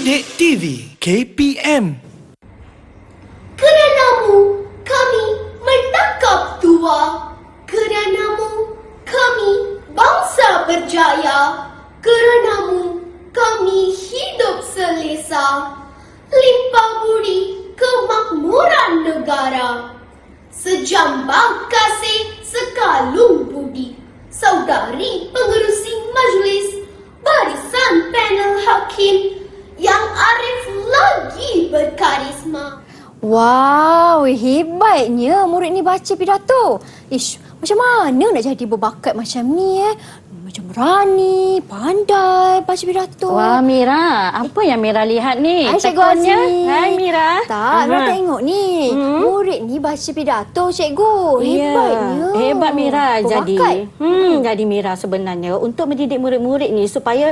Didik TV KPM. Keranamu kami menangkap tua. Keranamu kami bangsa berjaya. Keranamu kami hidup selesa. Limpah budi kemakmuran negara. Sejambak kasih sekalung budi. Saudari pengerusi majlis, barisan panel hakim yang arif lagi berkarisma. Wow, hebatnya murid ni baca pidato. Ish, macam mana nak jadi berbakat macam ni Macam berani, pandai baca pidato. Wah Mira, apa yang Mira lihat ni? Hai Cikgu Tekannya. Aziz. Hai Mira. Tak, Mira tengok ni. Murid ni baca pidato Cikgu. Hebatnya. Hebat Mira. Berbakat. Jadi Mira sebenarnya untuk mendidik murid-murid ni supaya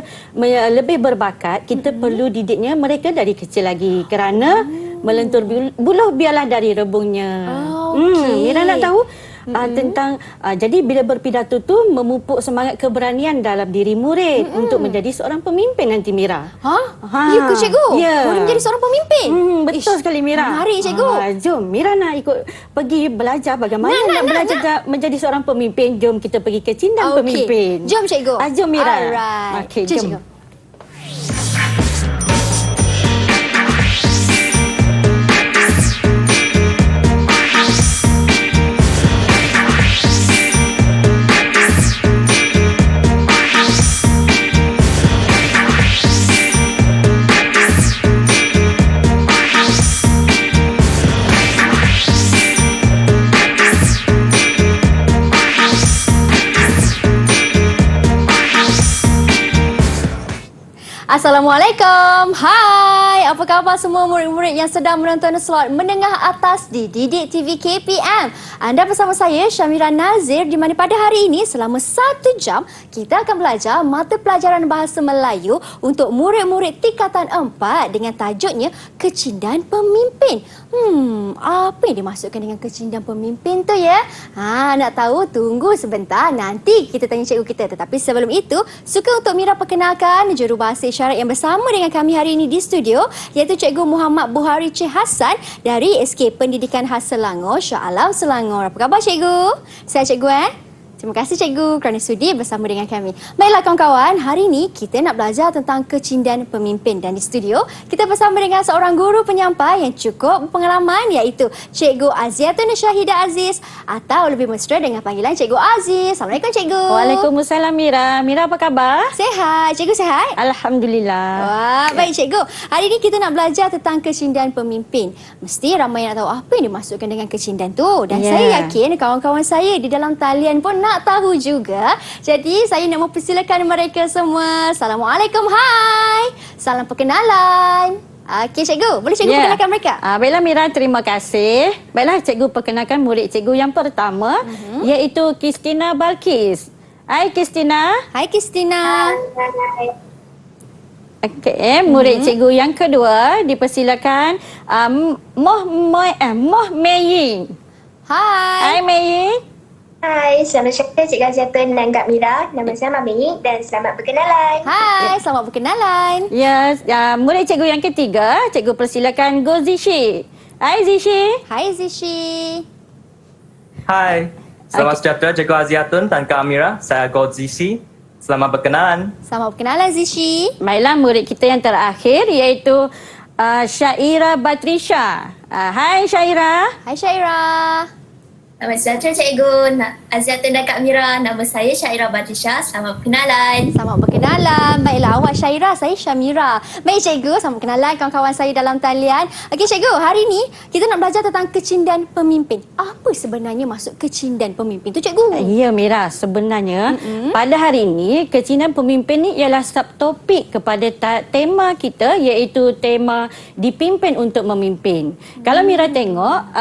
lebih berbakat, kita perlu didiknya mereka dari kecil lagi kerana melentur buluh biarlah dari rebungnya. Okey. Mira nak tahu tentang jadi bila berpidato tu memupuk semangat keberanian dalam diri murid untuk menjadi seorang pemimpin nanti Mira. Ya ke Cikgu? Ya. Boleh menjadi seorang pemimpin? Betul sekali Mira. Menarik Cikgu. Jom Mira nak ikut pergi belajar bagaimana nak belajar menjadi seorang pemimpin. Jom kita pergi ke Cindan Pemimpin. Jom Cikgu. Jom Mira. Alright. Okey, Jom jom. Cikgu. Assalamualaikum. Hai, apa khabar semua murid-murid yang sedang menonton slot menengah atas di Didik TV KPM. Anda bersama saya Syamira Nazir di mana pada hari ini selama 1 jam kita akan belajar mata pelajaran bahasa Melayu untuk murid-murid tingkatan 4 dengan tajuknya Kecindan Pemimpin. Apa yang dimaksudkan dengan kecindan pemimpin tu ya? Nak tahu? Tunggu sebentar, nanti kita tanya cikgu kita. Tetapi sebelum itu, suka untuk Mira perkenalkan jurubahasa isyarat yang bersama dengan kami hari ini di studio, iaitu Cikgu Muhammad Buhari Cik Hassan dari SK Pendidikan Khas Selangor, Shah Alam Selangor. Apa khabar Cikgu? Saya Cikgu Terima kasih Cikgu kerana sudi bersama dengan kami. Baiklah kawan-kawan, hari ini kita nak belajar tentang kecindan pemimpin. Dan di studio, kita bersama dengan seorang guru penyampai yang cukup pengalaman iaitu Cikgu Aziatun Syahidah Aziz atau lebih mesra dengan panggilan Cikgu Aziz. Assalamualaikum Cikgu. Waalaikumsalam Mira. Mira apa khabar? Sehat. Cikgu sehat? Alhamdulillah. Wah, baik Cikgu. Hari ini kita nak belajar tentang kecindan pemimpin. Mesti ramai nak tahu apa yang dimaksudkan dengan kecindan tu. Dan saya yakin kawan-kawan saya di dalam talian pun nak tahu juga. Jadi saya nak mempersilakan mereka semua. Assalamualaikum, hai. Salam perkenalan. Okey Cikgu, boleh Cikgu perkenalkan mereka? Baiklah Mira, terima kasih. Baiklah Cikgu perkenalkan murid Cikgu yang pertama iaitu Kristina Balkis. Hai Kristina. Hai Kristina. Okey, murid Cikgu yang kedua dipersilakan Moh Meying. Hai. Hai Meying. Hai, selamat siang Cikgu Aziatun dan Kak Mira. Nama saya Mami dan selamat berkenalan. Hai, selamat berkenalan. Ya, murid Cikgu yang ketiga, Cikgu persilakan Go Zishi. Hai Zishi. Hai Zishi. Hai, selamat sejahtera Cikgu Aziatun dan Kak Amira. Saya God Zishi. Selamat berkenalan. Selamat berkenalan Zishi. Baiklah murid kita yang terakhir iaitu Syaira Batrisha. Hai Syaira. Hai Syaira. Selamat sejahtera Cikgu Aziatun dan Kak Mira. Nama saya Syaira Batrisha. Selamat berkenalan. Selamat berkenalan. Baiklah, awak Syaira, saya Syamira. Baik Cikgu, selamat berkenalan kawan-kawan saya dalam talian. Okey Cikgu, hari ini kita nak belajar tentang kecindan pemimpin. Apa sebenarnya maksud kecindan pemimpin tu Cikgu? Ya Mira, sebenarnya pada hari ini kecindan pemimpin ni ialah subtopik kepada tema kita iaitu tema dipimpin untuk memimpin. Kalau Mira tengok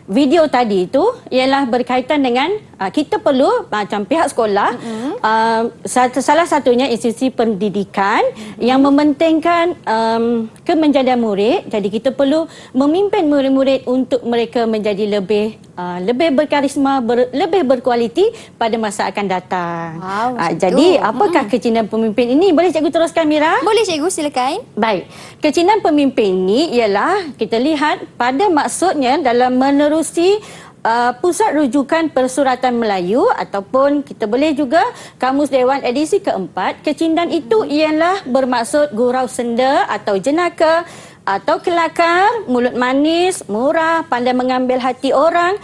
video tadi itu ialah berkaitan dengan kita perlu macam pihak sekolah, salah satunya institusi pendidikan yang mementingkan kemenjadian murid. Jadi kita perlu memimpin murid-murid untuk mereka menjadi lebih berkarisma, lebih berkualiti pada masa akan datang. Wow, macam jadi tu. apakah kecinan pemimpin ini? Boleh cikgu teruskan, Mira? Boleh cikgu, silakan. Baik, kecinan pemimpin ini ialah kita lihat pada maksudnya dalam menerusi Pusat Rujukan Persuratan Melayu ataupun kita boleh juga Kamus Dewan edisi keempat. Kecindan itu ialah bermaksud gurau senda atau jenaka atau kelakar, mulut manis, murah, pandai mengambil hati orang,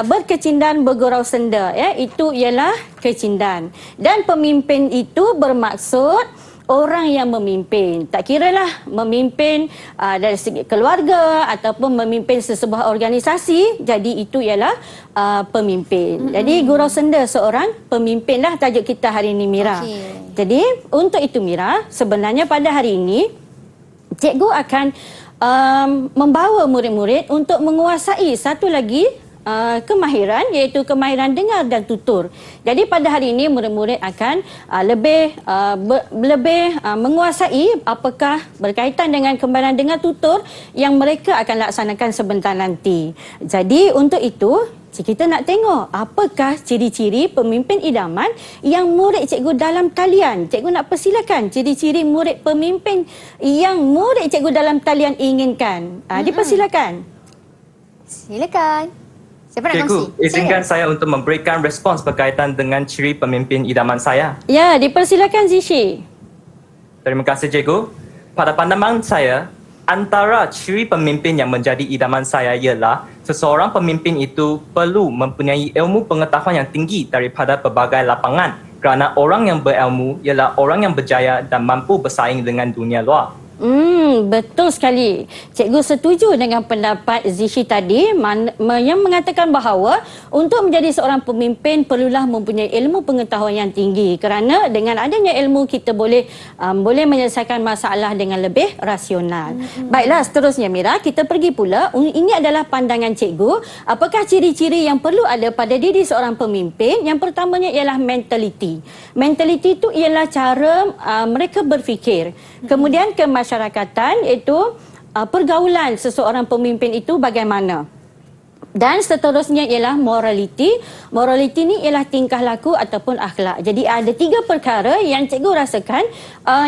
berkecindan, bergurau senda. Ya, itu ialah kecindan. Dan pemimpin itu bermaksud orang yang memimpin. Tak kiralah memimpin dari segi keluarga ataupun memimpin sesebuah organisasi, jadi itu ialah pemimpin. Jadi gurau senda seorang pemimpinlah tajuk kita hari ini, Mira. Okey. Jadi untuk itu, Mira, sebenarnya pada hari ini cikgu akan membawa murid-murid untuk menguasai satu lagi kemahiran, iaitu kemahiran dengar dan tutur. Jadi pada hari ini murid-murid akan lebih menguasai apakah berkaitan dengan kemahiran dengar tutur yang mereka akan laksanakan sebentar nanti. Jadi untuk itu kita nak tengok apakah ciri-ciri pemimpin idaman yang murid cikgu dalam talian. Cikgu nak persilakan ciri-ciri murid pemimpin yang murid cikgu dalam talian inginkan. Dipersilakan. Silakan. Siapa nak Cikgu, kongsi? izinkan saya untuk memberikan respons berkaitan dengan ciri pemimpin idaman saya. Ya, dipersilakan Zishi. Terima kasih, Cikgu. Pada pandangan saya, antara ciri pemimpin yang menjadi idaman saya ialah seseorang pemimpin itu perlu mempunyai ilmu pengetahuan yang tinggi daripada pelbagai lapangan, kerana orang yang berilmu ialah orang yang berjaya dan mampu bersaing dengan dunia luar. Betul sekali. Cikgu setuju dengan pendapat Zishi tadi yang mengatakan bahawa untuk menjadi seorang pemimpin perlulah mempunyai ilmu pengetahuan yang tinggi, kerana dengan adanya ilmu kita boleh menyelesaikan masalah dengan lebih rasional. Baiklah, seterusnya Mira, kita pergi pula. Ini adalah pandangan cikgu. Apakah ciri-ciri yang perlu ada pada diri seorang pemimpin? Yang pertamanya ialah mentaliti. Mentaliti itu ialah cara mereka berfikir. Kemudian kemasyarakatan, iaitu pergaulan seseorang pemimpin itu bagaimana. Dan seterusnya ialah moraliti. Moraliti ni ialah tingkah laku ataupun akhlak. Jadi ada 3 perkara yang cikgu rasakan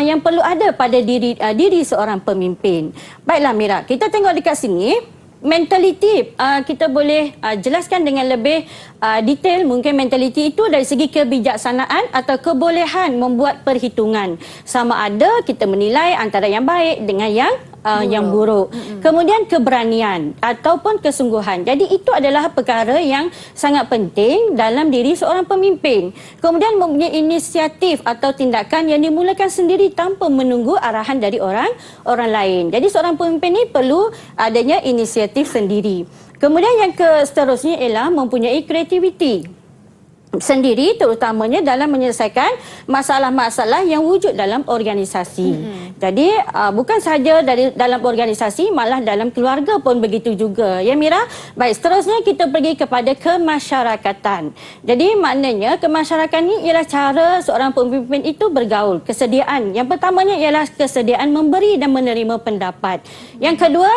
yang perlu ada pada diri seorang pemimpin. Baiklah Mira, kita tengok dekat sini. Mentaliti kita boleh jelaskan dengan lebih detail. Mungkin mentaliti itu dari segi kebijaksanaan atau kebolehan membuat perhitungan. Sama ada kita menilai antara yang baik dengan yang buruk. Kemudian keberanian ataupun kesungguhan. Jadi itu adalah perkara yang sangat penting dalam diri seorang pemimpin. Kemudian mempunyai inisiatif atau tindakan yang dimulakan sendiri tanpa menunggu arahan dari orang lain. Jadi seorang pemimpin ini perlu adanya inisiatif sendiri. Kemudian yang seterusnya ialah mempunyai kreativiti sendiri, terutamanya dalam menyelesaikan masalah-masalah yang wujud dalam organisasi. Jadi bukan sahaja dalam organisasi, malah dalam keluarga pun begitu juga. Ya Mira? Baik, seterusnya kita pergi kepada kemasyarakatan. Jadi maknanya kemasyarakatan ini ialah cara seorang pemimpin itu bergaul. Kesediaan. Yang pertamanya ialah kesediaan memberi dan menerima pendapat. Yang kedua,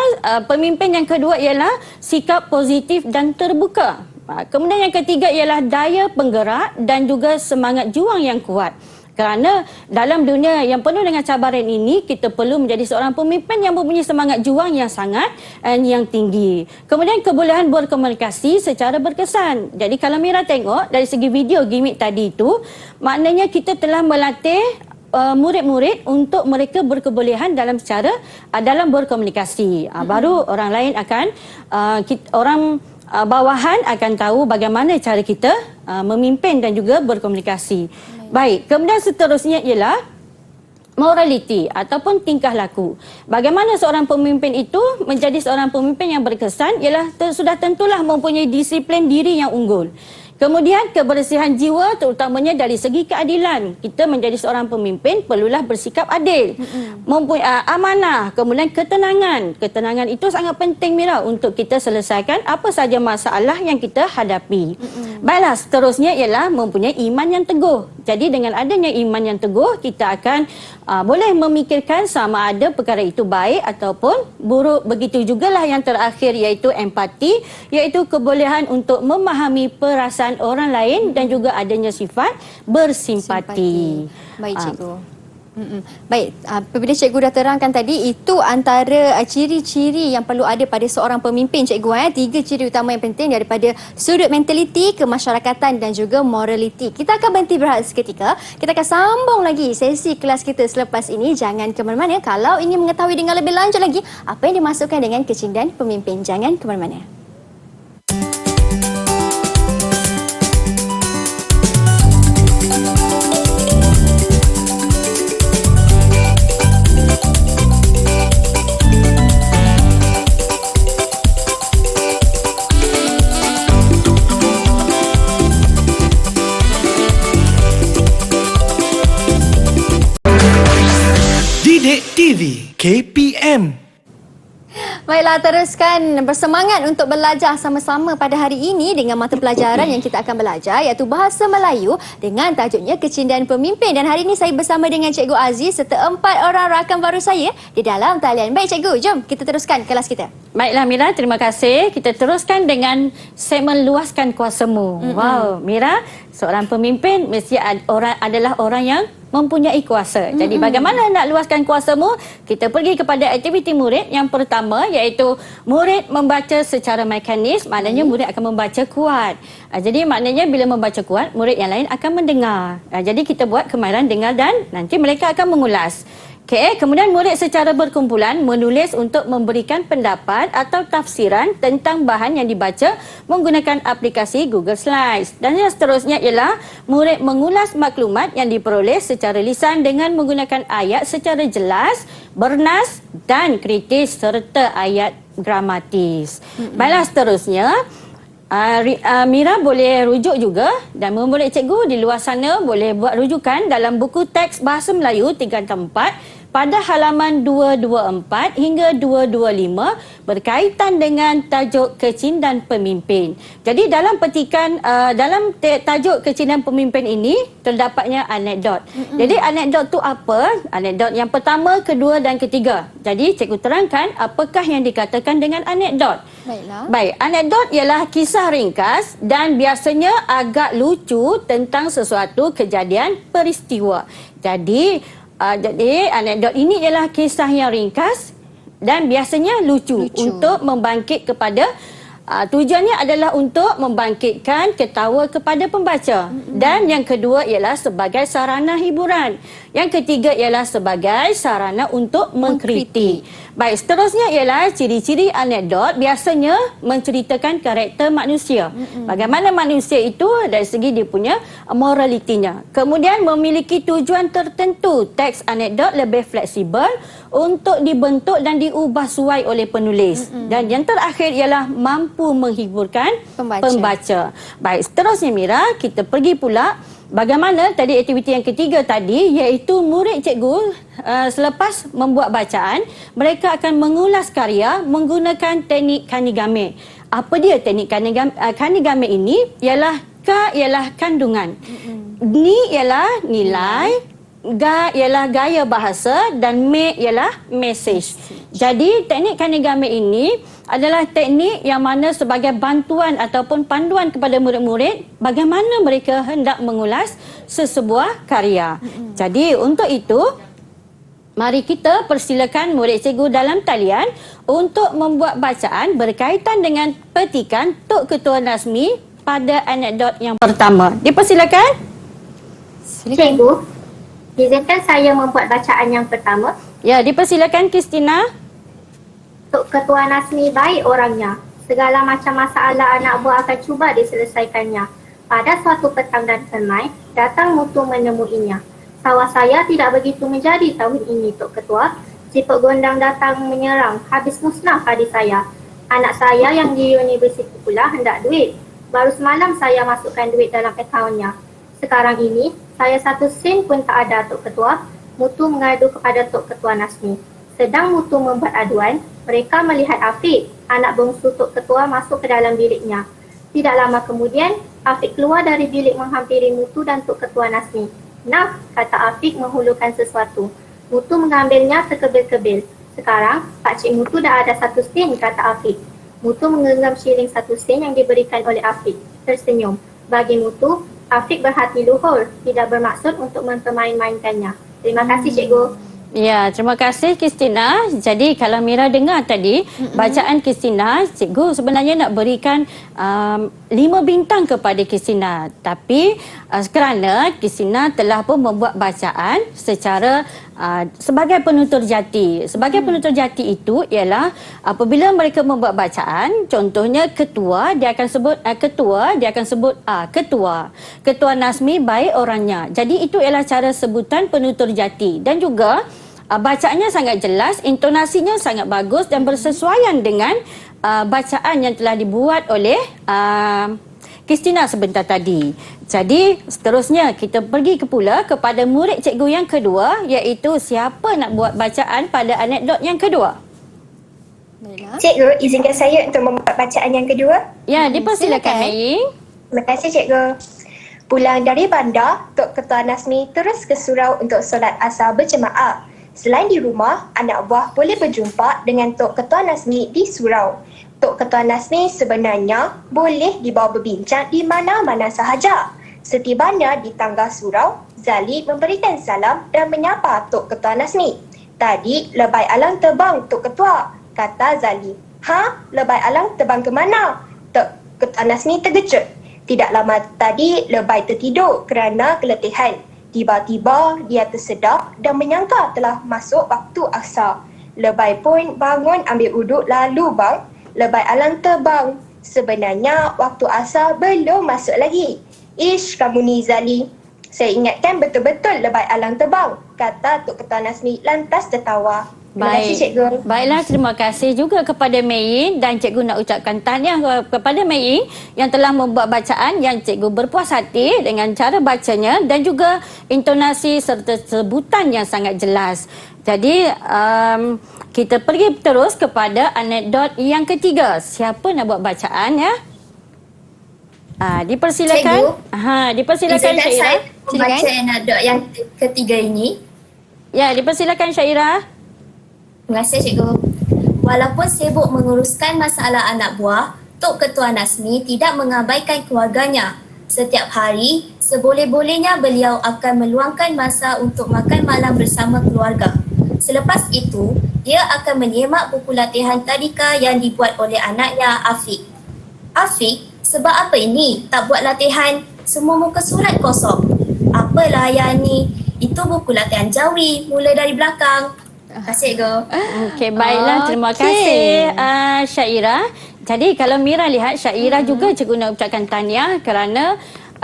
pemimpin yang kedua ialah sikap positif dan terbuka. Kemudian yang ketiga ialah daya penggerak dan juga semangat juang yang kuat. Kerana dalam dunia yang penuh dengan cabaran ini, kita perlu menjadi seorang pemimpin yang mempunyai semangat juang yang sangat yang tinggi. Kemudian kebolehan berkomunikasi secara berkesan. Jadi kalau Mira tengok dari segi video gimmick tadi itu, maknanya kita telah melatih murid-murid untuk mereka berkebolehan dalam berkomunikasi. Baru orang lain akan bawahan akan tahu bagaimana cara kita memimpin dan juga berkomunikasi. Baik, kemudian seterusnya ialah morality ataupun tingkah laku. Bagaimana seorang pemimpin itu menjadi seorang pemimpin yang berkesan ialah sudah tentulah mempunyai disiplin diri yang unggul. Kemudian kebersihan jiwa terutamanya dari segi keadilan. Kita menjadi seorang pemimpin perlulah bersikap adil. Mempunyai amanah, kemudian ketenangan. Ketenangan itu sangat penting Mira untuk kita selesaikan apa saja masalah yang kita hadapi. Baiklah, seterusnya ialah mempunyai iman yang teguh. Jadi dengan adanya iman yang teguh, kita akan boleh memikirkan sama ada perkara itu baik ataupun buruk. Begitu jugalah yang terakhir iaitu empati, iaitu kebolehan untuk memahami perasaan orang lain dan juga adanya sifat bersimpati. Baik cikgu. Baik, apabila cikgu dah terangkan tadi, itu antara ciri-ciri yang perlu ada pada seorang pemimpin cikgu. 3 ciri utama yang penting daripada sudut mentaliti, kemasyarakatan dan juga moraliti. Kita akan berhenti berehat seketika. Kita akan sambung lagi sesi kelas kita selepas ini. Jangan ke mana-mana kalau ingin mengetahui dengan lebih lanjut lagi apa yang dimasukkan dengan kecintaan pemimpin. Jangan ke mana-mana. Didik TV KPM. Baiklah, teruskan bersemangat untuk belajar sama-sama pada hari ini dengan mata pelajaran yang kita akan belajar iaitu Bahasa Melayu dengan tajuknya Kecintaan Pemimpin. Dan hari ini saya bersama dengan Cikgu Aziz serta 4 orang rakan baru saya di dalam talian. Baik Cikgu, jom kita teruskan kelas kita. Baiklah Mira, terima kasih. Kita teruskan dengan segmen luaskan kuasamu. Wow, Mira, seorang pemimpin mesti adalah orang yang mempunyai kuasa. Jadi bagaimana nak luaskan kuasamu? Kita pergi kepada aktiviti murid yang pertama iaitu murid membaca secara mekanis, maknanya murid akan membaca kuat. Jadi maknanya bila membaca kuat, murid yang lain akan mendengar. Jadi kita buat kemahiran dengar dan nanti mereka akan mengulas. Kemudian murid secara berkumpulan menulis untuk memberikan pendapat atau tafsiran tentang bahan yang dibaca menggunakan aplikasi Google Slides. Dan yang seterusnya ialah murid mengulas maklumat yang diperoleh secara lisan dengan menggunakan ayat secara jelas, bernas dan kritis serta ayat gramatis. Baiklah, seterusnya Mira boleh rujuk juga dan murid cikgu di luar sana boleh buat rujukan dalam buku teks Bahasa Melayu tingkatan 4 pada halaman 224 hingga 225 berkaitan dengan tajuk Kecintaan Pemimpin. Jadi dalam petikan dalam tajuk Kecintaan Pemimpin ini terdapatnya anekdot. Jadi anekdot tu apa? Anekdot yang pertama, kedua dan ketiga. Jadi cikgu terangkan apakah yang dikatakan dengan anekdot. Baiklah. Baik, anekdot ialah kisah ringkas dan biasanya agak lucu tentang sesuatu kejadian peristiwa. Jadi anekdot ini ialah kisah yang ringkas dan biasanya lucu. Untuk membangkit kepada tujuannya adalah untuk membangkitkan ketawa kepada pembaca. Dan yang kedua ialah sebagai sarana hiburan. Yang ketiga ialah sebagai sarana untuk mengkritik. Baik, seterusnya ialah ciri-ciri anekdot biasanya menceritakan karakter manusia. Bagaimana manusia itu dari segi dia punya moralitinya. Kemudian memiliki tujuan tertentu. Teks anekdot lebih fleksibel untuk dibentuk dan diubah sesuai oleh penulis. Dan yang terakhir ialah mampu menghiburkan pembaca. Baik, seterusnya Mira, kita pergi pula bagaimana tadi aktiviti yang ketiga tadi iaitu murid cikgu selepas membuat bacaan mereka akan mengulas karya menggunakan teknik kanigame. Apa dia teknik kanigame ini? Ialah K ialah kandungan, Ni ialah nilai, Ga ialah gaya bahasa dan Me ialah message. Jadi teknik kanigame ini adalah teknik yang mana sebagai bantuan ataupun panduan kepada murid-murid bagaimana mereka hendak mengulas sesebuah karya. Jadi untuk itu mari kita persilakan murid cikgu dalam talian untuk membuat bacaan berkaitan dengan petikan Tok Ketua Nazmi pada anekdot yang pertama. Dipersilakan. Cikgu, izinkan saya membuat bacaan yang pertama. Ya, dipersilakan Kristina. Tok Ketua Nazmi baik orangnya. Segala macam masalah anak buah akan cuba diselesaikannya. Pada suatu petang dan semai, datang mutu menemuinya. Sawah saya tidak begitu menjadi tahun ini, Tok Ketua. Siput gondang datang menyerang, habis musnah padi saya. Anak saya yang di universiti pula hendak duit. Baru semalam saya masukkan duit dalam akaunnya. Sekarang ini, saya 1 sen pun tak ada, Tok Ketua. Mutu mengadu kepada Tok Ketua Nasmi. Sedang Mutu membuat aduan, mereka melihat Afiq, anak bongsu Tok Ketua, masuk ke dalam biliknya. Tidak lama kemudian, Afiq keluar dari bilik menghampiri Mutu dan Tok Ketua Nasmi. "Naf," kata Afiq menghulurkan sesuatu. Mutu mengambilnya terkebil-kebil. "Sekarang, Pakcik Mutu dah ada 1 sen," kata Afiq. Mutu menggenggam shilling 1 sen yang diberikan oleh Afiq. Tersenyum. Bagi Mutu, Afiq berhati luhur, tidak bermaksud untuk mempermain-mainkannya. Terima kasih, Cikgu. Ya, terima kasih Kristina. Jadi kalau Mira dengar tadi bacaan Kristina, cikgu sebenarnya nak berikan 5 bintang kepada Kristina. Tapi kerana Kristina telah pun membuat bacaan secara sebagai penutur jati. Sebagai penutur jati itu ialah apabila mereka membuat bacaan, contohnya ketua, dia akan sebut ketua. Ketua Nasmi baik orangnya. Jadi itu ialah cara sebutan penutur jati. Dan juga bacaannya sangat jelas, intonasinya sangat bagus dan bersesuaian dengan bacaan yang telah dibuat oleh Kristina sebentar tadi. Jadi seterusnya kita pergi pula kepada murid cikgu yang kedua, iaitu siapa nak buat bacaan pada anekdot yang kedua. Cikgu, izinkan saya untuk membuat bacaan yang kedua. Ya, dipersilakan Mei. Terima kasih, Cikgu. Pulang dari bandar, Tok Ketua Nasmi terus ke surau untuk solat asar berjemaah. Selain di rumah, anak buah boleh berjumpa dengan Tok Ketua Nasmi di surau. Tok Ketua Nasmi sebenarnya boleh dibawa berbincang di mana-mana sahaja. Setibanya di tangga surau, Zali memberikan salam dan menyapa Tok Ketua Nasmi. "Tadi lebay alang terbang, Tok Ketua," kata Zali. "Ha? Lebay alang terbang ke mana?" Tok Ketua Nasmi terkejut. Tidak lama tadi lebay tertidur kerana keletihan. Tiba-tiba dia tersedar dan menyangka telah masuk waktu asar. Lebay pun bangun ambil uduk lalu bang. Lebay alang terbang. Sebenarnya waktu asar belum masuk lagi. "Ish, kamu ni Zali. Saya ingatkan betul-betul lebay alang terbang," kata Tok Ketua Nasmi lantas tertawa. Terima kasih, Cikgu. Baiklah, terima kasih juga kepada Mei dan cikgu nak ucapkan tahniah kepada Mei yang telah membuat bacaan yang cikgu berpuas hati dengan cara bacanya dan juga intonasi serta sebutan yang sangat jelas. Jadi kita pergi terus kepada anekdot yang ketiga. Siapa nak buat bacaan ya? Dipersilakan. Dipersilakan Izinkan Syairah. saya membaca anekdot yang ketiga ini. Ya, dipersilakan Syairah. Terima kasih, Cikgu. Walaupun sibuk menguruskan masalah anak buah, Tok Ketua Nasmi tidak mengabaikan keluarganya. Setiap hari, seboleh-bolehnya beliau akan meluangkan masa untuk makan malam bersama keluarga. Selepas itu, dia akan menyemak buku latihan tadika yang dibuat oleh anaknya Afiq. "Afiq, sebab apa ini tak buat latihan? Semua muka surat kosong." "Apalah yang ni? Itu buku latihan jawi, mula dari belakang." Terima kasih, Cikgu. Okey, baiklah. Terima kasih Syairah. Jadi kalau Mira lihat, Syairah juga cikgu nak ucapkan tahniah kerana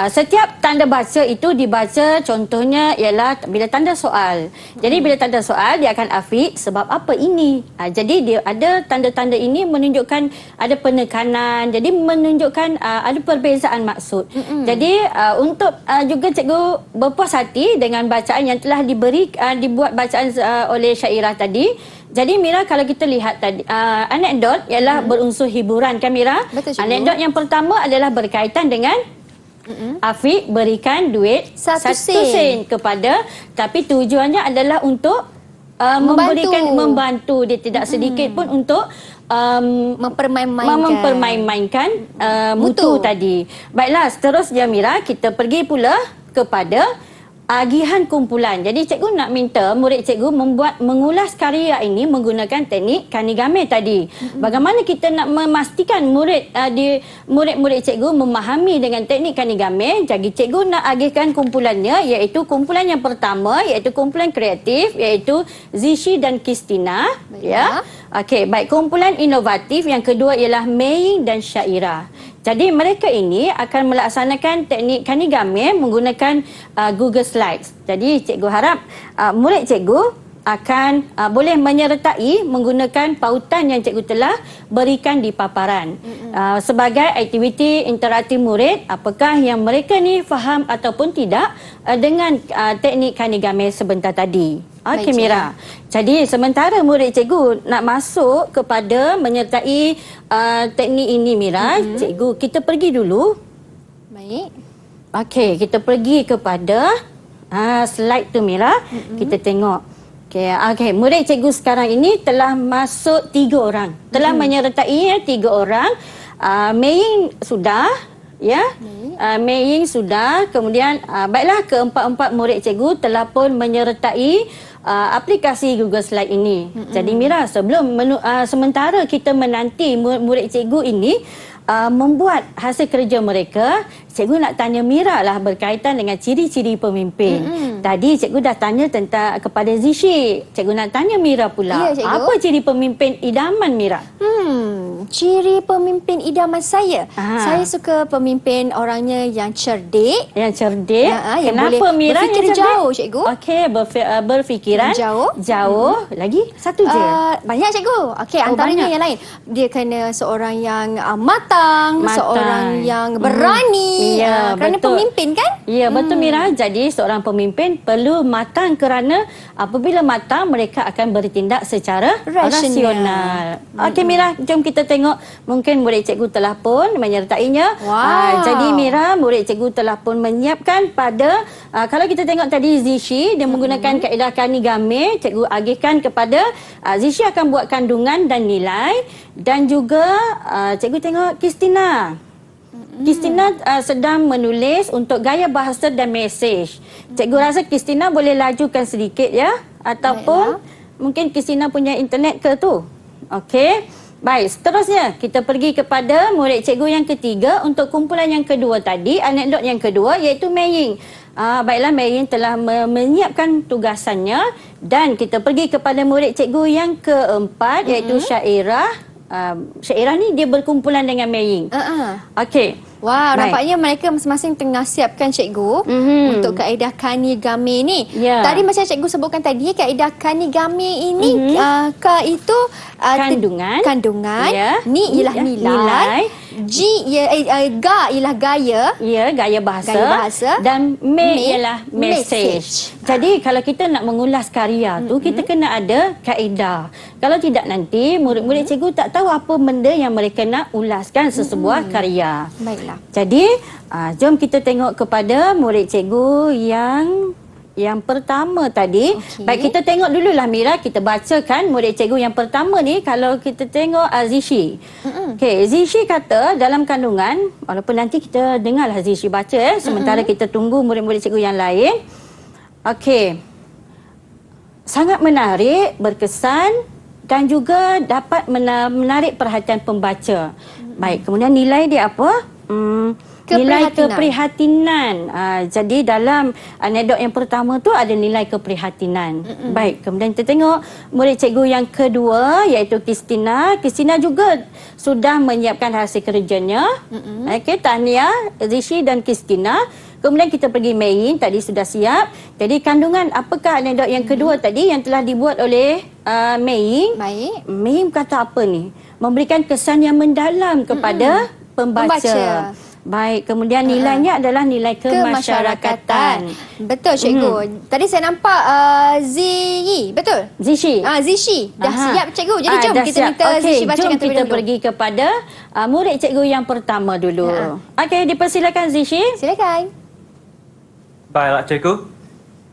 setiap tanda baca itu dibaca, contohnya ialah bila tanda soal. Jadi bila tanda soal dia akan Afiq, sebab apa ini? Jadi dia ada tanda-tanda ini menunjukkan ada penekanan, jadi menunjukkan ada perbezaan maksud. Jadi untuk juga cikgu berpuas hati dengan bacaan yang telah dibuat bacaan oleh Syairah tadi. Jadi Mira, kalau kita lihat tadi anekdot ialah berunsur hiburan kan Mira? Betul, cikgu. Anekdot yang pertama adalah berkaitan dengan Afiq berikan duit 1 sen kepada, tapi tujuannya adalah untuk membantu dia tidak sedikit pun untuk mempermain-mainkan mutu tadi. Baiklah, seterusnya Mira, kita pergi pula kepada agihan kumpulan. Jadi cikgu nak minta murid cikgu mengulas karya ini menggunakan teknik kanigame tadi. Bagaimana kita nak memastikan murid-murid cikgu memahami dengan teknik kanigame? Jadi cikgu nak agihkan kumpulannya, iaitu kumpulan yang pertama iaitu kumpulan kreatif, iaitu Zishi dan Kristina. Ya. Okey, baik, kumpulan inovatif yang kedua ialah Mei dan Syairah. Jadi mereka ini akan melaksanakan teknik kanigame menggunakan Google Slides. Jadi cikgu harap murid cikgu akan boleh menyertai menggunakan pautan yang cikgu telah berikan di paparan. Sebagai aktiviti interaktif murid, apakah yang mereka ni faham ataupun tidak dengan teknik kanigame sebentar tadi. Okey Mira. Jadi sementara murid cikgu nak masuk kepada menyertai teknik ini Mira, cikgu kita pergi dulu. Baik. Okey, kita pergi kepada slide tu Mira. Kita tengok. Okey, murid cikgu sekarang ini telah masuk 3 orang. Telah menyertai 3 orang. Mei sudah, ya. Mei sudah. Kemudian baiklah keempat-empat murid cikgu telah pun menyertai aplikasi Google Slide ini. Jadi Mira, sementara kita menanti murid cikgu ini membuat hasil kerja mereka, cikgu nak tanya Mira lah berkaitan dengan ciri-ciri pemimpin. Tadi cikgu dah tanya tentang kepada Zishi. Cikgu nak tanya Mira pula. Ya, cikgu. Apa ciri pemimpin idaman Mira? Ciri pemimpin idaman saya. Saya suka pemimpin orangnya yang cerdik. Yang cerdik. Yang Kenapa boleh Mira berfikir yang cerdik? jauh, cikgu. Okey, berfikiran jauh. Lagi satu je. Banyak cikgu. Okey, antaranya banyak. yang lain. Dia kena seorang yang matang, seorang yang berani. Ya, kerana betul. pemimpin kan? Ya, betul Mira. Jadi seorang pemimpin perlu matang kerana apabila matang mereka akan bertindak secara rasional. Okey Mira, jom kita tengok. Mungkin murid cikgu telah pun menyertainya. Jadi Mira, murid cikgu telah pun menyiapkan pada kalau kita tengok tadi Zishi, dia menggunakan kaedah kanigame. Cikgu agihkan kepada Zishi akan buat kandungan dan nilai, dan juga cikgu tengok Kristina. Kristina sedang menulis untuk gaya bahasa dan mesej. Cikgu rasa Kristina boleh lajukan sedikit ya, ataupun mungkin Kristina punya internet ke tu. Okey. Baik, seterusnya kita pergi kepada murid cikgu yang ketiga untuk kumpulan yang kedua tadi, anekdot yang kedua iaitu Mei. Baiklah, Mei telah menyiapkan tugasannya, dan kita pergi kepada murid cikgu yang keempat iaitu Syairah. Syairah ni dia berkumpulan dengan Mei. Okey. Wow, nampaknya mereka masing-masing tengah siapkan cikgu untuk kaedah kanigame ni. Tadi macam cikgu sebutkan tadi, kaedah kanigame ini ka itu kandungan, ni ialah nilai, ga ialah gaya, gaya bahasa, dan ialah mesej. Jadi kalau kita nak mengulas karya tu, kita kena ada kaedah. Kalau tidak nanti murid-murid cikgu tak tahu apa benda yang mereka nak ulaskan sesebuah karya. Baiklah. Jadi, jom kita tengok kepada murid cikgu yang pertama tadi. Baik, kita tengok dululah Mira, kita bacakan murid cikgu yang pertama ni. Kalau kita tengok Zishi. Okey, Zishi kata dalam kandungan, walaupun nanti kita dengarlah Zishi baca sementara kita tunggu murid-murid cikgu yang lain. Okey. Sangat menarik, berkesan dan juga dapat menarik perhatian pembaca. Baik, kemudian nilai dia apa? Nilai keprihatinan. Jadi dalam anekdot yang pertama tu ada nilai keprihatinan. Baik, kemudian kita tengok murid cikgu yang kedua iaitu Kristina. Kristina juga sudah menyiapkan hasil kerjanya. Okey, tahniah Zishi dan Kristina. Kemudian kita pergi Mei, tadi sudah siap. Jadi kandungan apakah anekdot yang kedua tadi yang telah dibuat oleh Mei? Baik. Mei kata apa ni? Memberikan kesan yang mendalam kepada pembaca. Baik, kemudian nilainya adalah nilai kemasyarakatan. Betul cikgu. Tadi saya nampak Ziyi, betul? Zishi. Zishi. Dah siap cikgu. Jadi jom kita minta Zishi bacakan terlebih dahulu. Jom kita pergi kepada murid cikgu yang pertama dulu. Okey, dipersilakan Zishi. Silakan. Baiklah cikgu.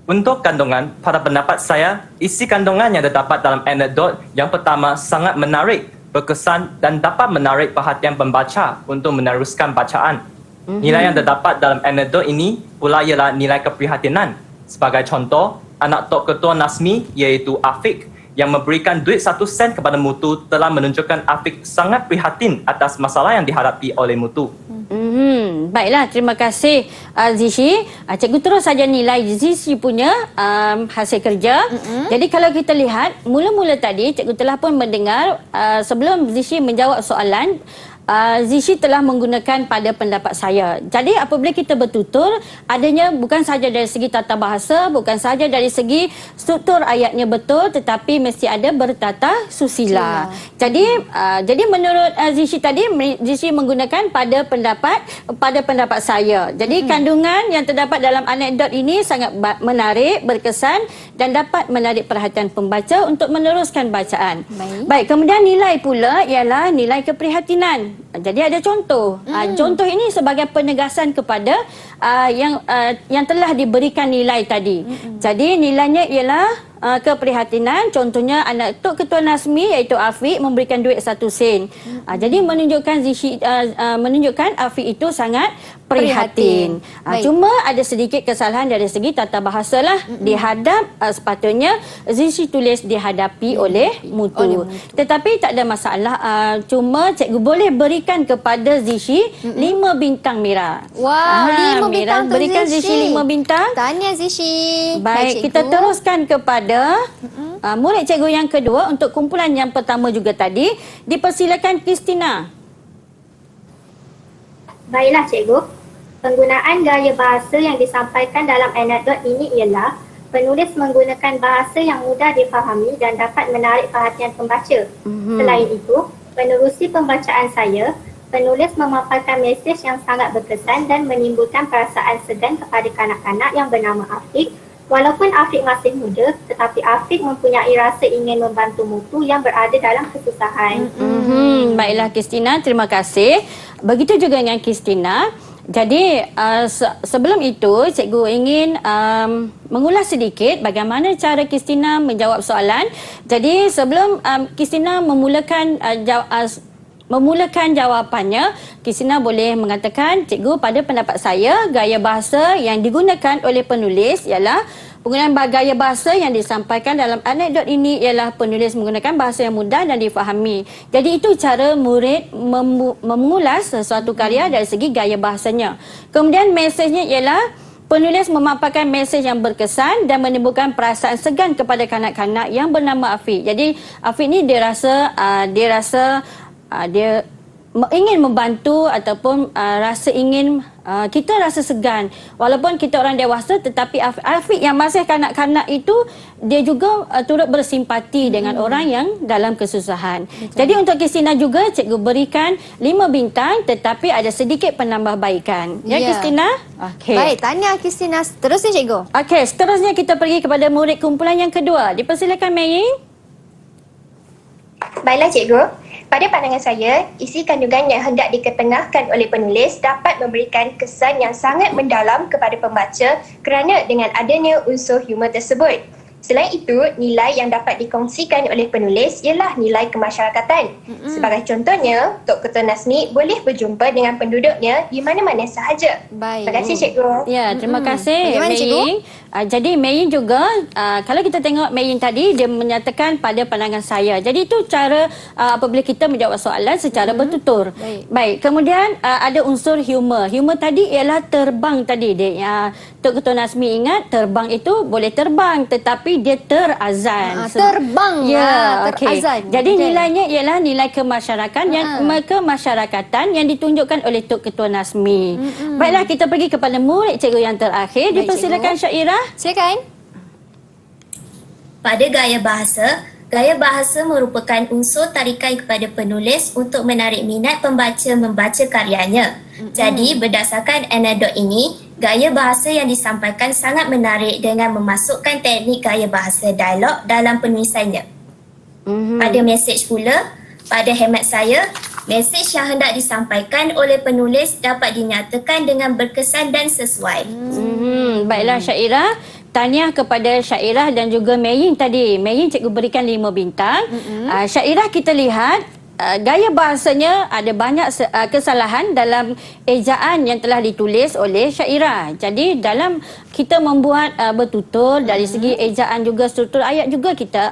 Untuk kandungan, pada pendapat saya, isi kandungan yang terdapat dalam anekdot yang pertama sangat menarik, berkesan dan dapat menarik perhatian pembaca untuk meneruskan bacaan. Nilai yang terdapat dalam anekdot ini pula ialah nilai keprihatinan. Sebagai contoh, anak Tok Ketua Nasmi iaitu Afiq yang memberikan duit 1 sen kepada Mutu telah menunjukkan Afiq sangat prihatin atas masalah yang dihadapi oleh Mutu. Baiklah, terima kasih Zishi. Cikgu terus saja nilai Zishi punya hasil kerja. Jadi kalau kita lihat, mula-mula tadi cikgu telah pun mendengar sebelum Zishi menjawab soalan, Zishi telah menggunakan pada pendapat saya. Jadi apabila kita bertutur, adanya bukan sahaja dari segi tata bahasa, bukan sahaja dari segi struktur ayatnya betul, tetapi mesti ada bertata susila. Jadi menurut Zishi tadi, Zishi menggunakan pada pendapat saya. Jadi kandungan yang terdapat dalam anekdot ini sangat menarik, berkesan dan dapat menarik perhatian pembaca untuk meneruskan bacaan. Baik, kemudian nilai pula ialah nilai keprihatinan. Jadi ada contoh. Contoh ini sebagai penegasan kepada yang telah diberikan nilai tadi. Jadi nilainya ialah keprihatinan. Contohnya anak Tok Ketua Nazmi iaitu Afiq memberikan duit 1 sen. Jadi menunjukkan Afiq itu sangat prihatin. Cuma ada sedikit kesalahan dari segi tata bahasa lah. Dihadap, sepatutnya Zishi tulis dihadapi oleh mutu. Tetapi tak ada masalah. Cuma cikgu boleh berikan kepada Zishi 5 bintang Mira. Wow, 5 bintang untuk berikan Zishi 5 bintang. Tahniah Zishi. Baik, kita teruskan kepada murid cikgu yang kedua untuk kumpulan yang pertama juga tadi. Dipersilakan Kristina. Baiklah cikgu. Penggunaan gaya bahasa yang disampaikan dalam anekdot ini ialah penulis menggunakan bahasa yang mudah difahami dan dapat menarik perhatian pembaca. Selain itu, menerusi pembacaan saya, penulis memaparkan mesej yang sangat berkesan dan menimbulkan perasaan segan kepada kanak-kanak yang bernama Afiq. Walaupun Afiq masih muda, tetapi Afiq mempunyai rasa ingin membantu mutu yang berada dalam kesusahan. Baiklah Kristina, terima kasih. Begitu juga dengan Kristina. Jadi sebelum itu cikgu ingin mengulas sedikit bagaimana cara Kristina menjawab soalan. Jadi sebelum Kristina memulakan jawapannya, Kristina boleh mengatakan, cikgu pada pendapat saya gaya bahasa yang digunakan oleh penulis ialah penggunaan gaya bahasa yang disampaikan dalam anekdot ini ialah penulis menggunakan bahasa yang mudah dan difahami. Jadi itu cara murid mengulas sesuatu karya dari segi gaya bahasanya. Kemudian mesejnya ialah penulis memaparkan mesej yang berkesan dan menimbulkan perasaan segan kepada kanak-kanak yang bernama Afiq. Jadi Afiq ni dia ingin membantu ataupun kita rasa segan walaupun kita orang dewasa, tetapi Afiq yang masih kanak-kanak itu dia juga turut bersimpati dengan orang yang dalam kesusahan. Jadi untuk Kristina juga cikgu berikan 5 bintang tetapi ada sedikit penambahbaikan. Ya Kristina? Okey. Baik, tahniah Kristina. Terusnya cikgu. Okey, seterusnya kita pergi kepada murid kumpulan yang kedua. Dipersilakan Mei. Baiklah cikgu. Pada pandangan saya, isi kandungan yang hendak diketengahkan oleh penulis dapat memberikan kesan yang sangat mendalam kepada pembaca kerana dengan adanya unsur humor tersebut. Selain itu, nilai yang dapat dikongsikan oleh penulis ialah nilai kemasyarakatan. Sebagai contohnya, Tok Ketua Nazmi boleh berjumpa dengan penduduknya di mana-mana sahaja. Baik. Terima kasih cikgu. Ya, terima kasih Bagaimana, cikgu? Jadi Mei juga, kalau kita tengok Mei tadi, dia menyatakan pada pandangan saya. Jadi itu cara apabila kita menjawab soalan secara bertutur. Baik. Kemudian ada unsur humor. Humor tadi ialah terbang tadi. Tok Ketua Nazmi ingat, terbang itu boleh terbang tetapi dia terazan. Terbang. Terazan. Jadi nilainya ialah nilai kemasyarakatan yang ditunjukkan oleh Tok Ketua Nazmi. Baiklah, kita pergi kepada murid cikgu yang terakhir. Dipersilakan Syairah. Silakan. Pada gaya bahasa merupakan unsur tarikan kepada penulis untuk menarik minat pembaca membaca karyanya. Jadi berdasarkan anekdot ini, gaya bahasa yang disampaikan sangat menarik dengan memasukkan teknik gaya bahasa dialog dalam penulisannya. Pada mesej pula, pada hemat saya, mesej yang hendak disampaikan oleh penulis dapat dinyatakan dengan berkesan dan sesuai. Baiklah Syairah. Tahniah kepada Syairah dan juga Meyin tadi. Meyin cikgu berikan 5 bintang. Syairah kita lihat gaya bahasanya ada banyak kesalahan dalam ejaan yang telah ditulis oleh Syairah. Jadi dalam kita membuat bertutur dari segi ejaan juga struktur ayat juga kita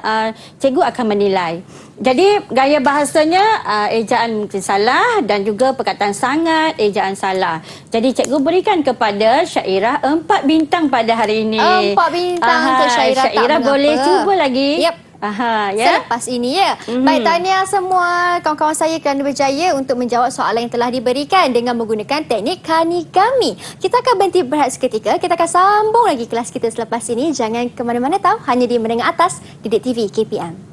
cikgu akan menilai. Jadi gaya bahasanya ejaan mungkin salah dan juga perkataan sangat, ejaan salah. Jadi cikgu berikan kepada Syairah 4 bintang pada hari ini. 4 bintang untuk Syairah. Syairah boleh cuba lagi. Yep. Aha, ya. Selepas ini ya. Baik, tahniah semua kawan-kawan saya kerana berjaya untuk menjawab soalan yang telah diberikan dengan menggunakan teknik Kanigami. Kita akan berhenti berehat seketika. Kita akan sambung lagi kelas kita selepas ini. Jangan ke mana-mana tahu, hanya di Menengah Atas Didik TV KPM.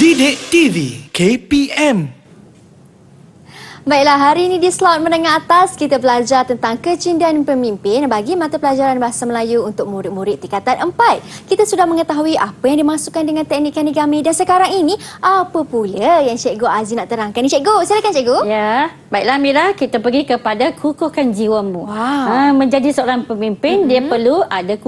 Didik TV KPM. Baiklah, hari ini di slot menengah atas kita belajar tentang kecindihan pemimpin bagi mata pelajaran Bahasa Melayu untuk murid-murid tingkatan 4. Kita sudah mengetahui apa yang dimasukkan dengan teknik Kanigami dan sekarang ini apa pula yang Cikgu Aziz nak terangkan ni, Cikgu? Silakan, Cikgu. Ya, baiklah Mira, kita pergi kepada kukuhkan jiwamu. Wow. Menjadi seorang pemimpin, dia perlu ada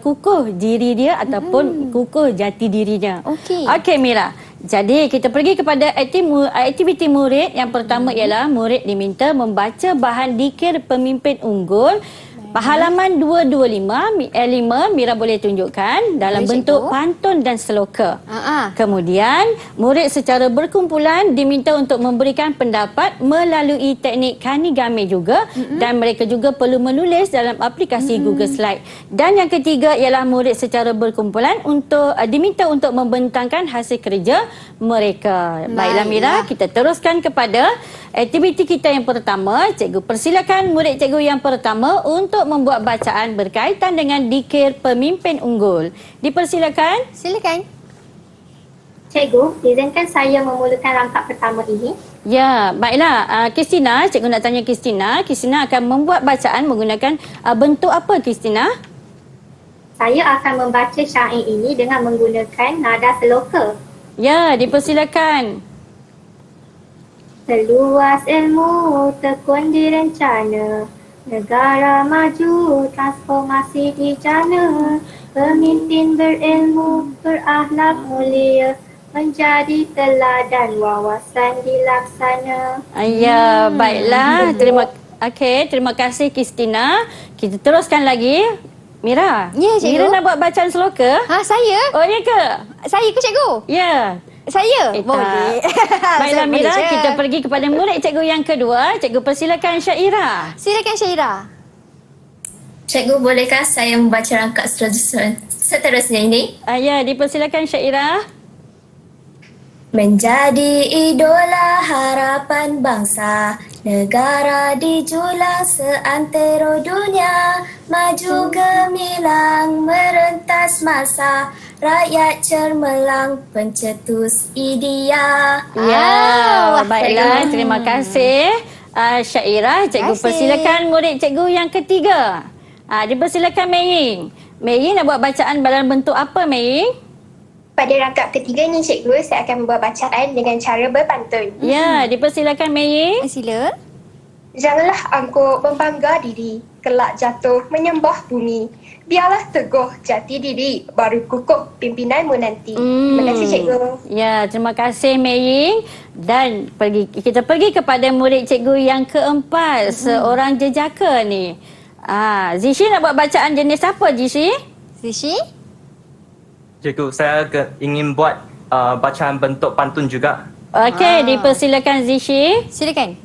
kukuh diri dia ataupun kukuh jati dirinya. Okey. Okey Mira. Jadi kita pergi kepada aktiviti murid. Yang pertama ialah murid diminta membaca bahan dikir pemimpin unggul. Halaman 225, 5 Mira boleh tunjukkan dalam Boleh, bentuk Cikgu. pantun dan seloka. Ha-ha. Kemudian, murid secara berkumpulan diminta untuk memberikan pendapat melalui teknik Kanigami juga dan mereka juga perlu menulis dalam aplikasi Google Slide. Dan yang ketiga ialah murid secara berkumpulan untuk diminta untuk membentangkan hasil kerja mereka. Baiklah Mira, kita teruskan kepada aktiviti kita yang pertama. Cikgu persilakan murid cikgu yang pertama untuk membuat bacaan berkaitan dengan dikir pemimpin unggul. Dipersilakan. Silakan. Cikgu, izinkan saya memulakan rangkap pertama ini. Ya, baiklah. Kristina, cikgu nak tanya Kristina. Kristina akan membuat bacaan menggunakan bentuk apa, Kristina? Saya akan membaca syair ini dengan menggunakan nada seloka. Ya, dipersilakan. Seluas ilmu tekun direncana, negara maju transformasi dijana, pemimpin berilmu berakhlak mulia, menjadi teladan wawasan dilaksana. Ya, baiklah. Terima kasih Kristina. Kita teruskan lagi. Mira. Ya, cikgu. Mira nak buat bacaan seloka? Ha, saya? Oh, ya ke? Saya ke, Cikgu? Ya. Saya? Tak. Boleh. Baiklah Saya Mira, boleh je. kita pergi kepada murid cikgu yang kedua. Cikgu persilakan Syairah. Silakan, Syaira. Cikgu, bolehkah saya membaca rangkap seterusnya ini? Ya, dipersilakan Syairah. Menjadi idola harapan bangsa, negara dijulang seantero dunia, maju gemilang merentas masa, rakyat cermelang pencetus idea. Ya, wah, baiklah. cikgu. Terima kasih Syairah. Cikgu Terima kasih. persilakan murid cikgu yang ketiga. Dipersilakan Maying. Maying nak buat bacaan dalam bentuk apa, Maying? Pada rangkap ketiga ni cikgu, saya akan membuat bacaan dengan cara berpantun. Ya, dipersilakan Maying. Sila. Janganlah angkuh membangga diri, kelak jatuh menyembah bumi. Biarlah teguh jati diri, baru kukuh pimpinanmu nanti. Terima kasih cikgu. Ya, terima kasih Maying. Dan kita pergi kepada murid cikgu yang keempat, seorang jejaka ni. Zishi nak buat bacaan jenis apa, Zishi? Zishi? Cikgu, saya ingin buat bacaan bentuk pantun juga. Okey, dipersilakan Zishi. Silakan.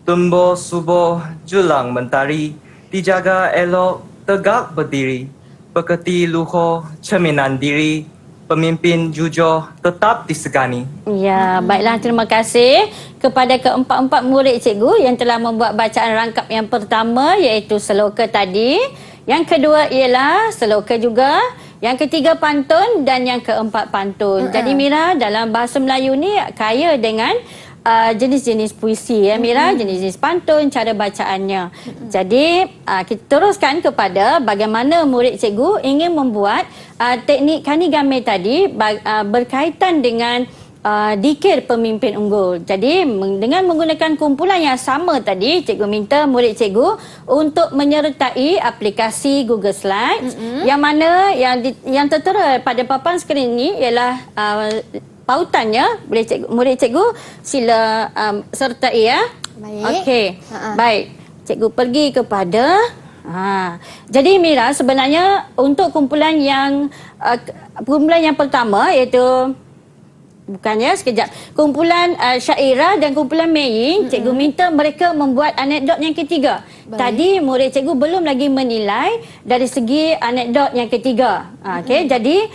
Tumbuh subuh julang mentari, dijaga elok tegak berdiri, pekerti luhur cerminan diri, pemimpin jujur tetap disegani. Ya, baiklah, terima kasih kepada keempat-empat murid cikgu yang telah membuat bacaan rangkap yang pertama iaitu seloka tadi. Yang kedua ialah seloka juga. Yang ketiga pantun dan yang keempat pantun. Jadi Mira, dalam bahasa Melayu ni kaya dengan jenis-jenis puisi ya Mira, jenis-jenis pantun, cara bacaannya. Jadi kita teruskan kepada bagaimana murid cikgu ingin membuat teknik Kanigami tadi berkaitan dengan dikir pemimpin unggul. Jadi dengan menggunakan kumpulan yang sama tadi, cikgu minta murid cikgu untuk menyertai aplikasi Google Slides yang mana yang tertera pada papan skrin ini ialah pautannya. Murid cikgu sila sertai ya. Baik. Okey. Baik. Cikgu pergi kepada jadi Mira, sebenarnya untuk kumpulan yang pertama iaitu sekejap. Kumpulan Syairah dan kumpulan Mei, cikgu minta mereka membuat anekdot yang ketiga. Baik. Tadi murid cikgu belum lagi menilai dari segi anekdot yang ketiga. Okey, jadi